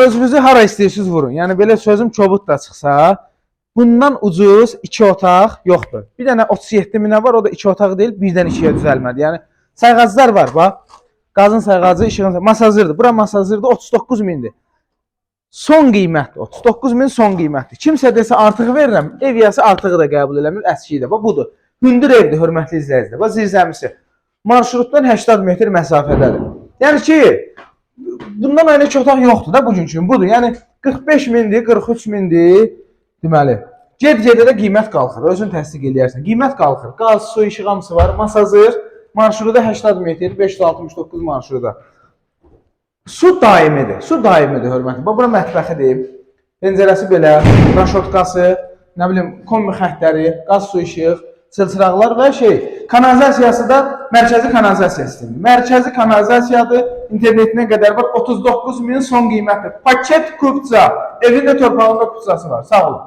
Sözünüzü hara istəyirsiniz vurun. Yəni belə sözüm kobud da çıxsa, bundan ucuz 2 otaq yoxdur. Bir dənə 37 minə var, o da 2 otaq deyil, birdən 2-yə düzəlmədi. Yəni sayğaclar var, bax. Qazın sayğacı, işığın masajırdır. Bura masajırdır 39 mindir. Son qiymətdir. 39 min son qiymətdir. Kimsə desə artıq verirəm, ev yası artığı da qəbul eləmir, əskiyi də. Bax budur. Hündür evdir, hörmətli izləyicilər. Bax zirzəmisi. Marşrutdan 80 metr məsafədədir. Yəni ki, bundan aynı 2 otaq yoxdur da bugün üçün. Budur. Yəni 45 mindir, 43 mindir. Deməli, ged-gedə də qiymət qalxır. Özün təsdiq eləyərsən. Qiymət qalxır. Qaz, su, işıq hamısı var. Masazır. Marşruda 80 metr, 569 marşruda. Su daimidir. Su daimidir, hörmətli. Bax, bura mətbəxidir. Pəncərəsi belə, raşotkası, nə bilim, kombi xəttləri, qaz, su, işıq, çılçıraqlar və kanalizasiyası da mərkəzi kanalizasiya sistemidir. Mərkəzi kanalizasiyadır, internetinə qədər var, 39 min son qiymətdir. Paket kupça, evində torpağında kupçası var. Sağ olun.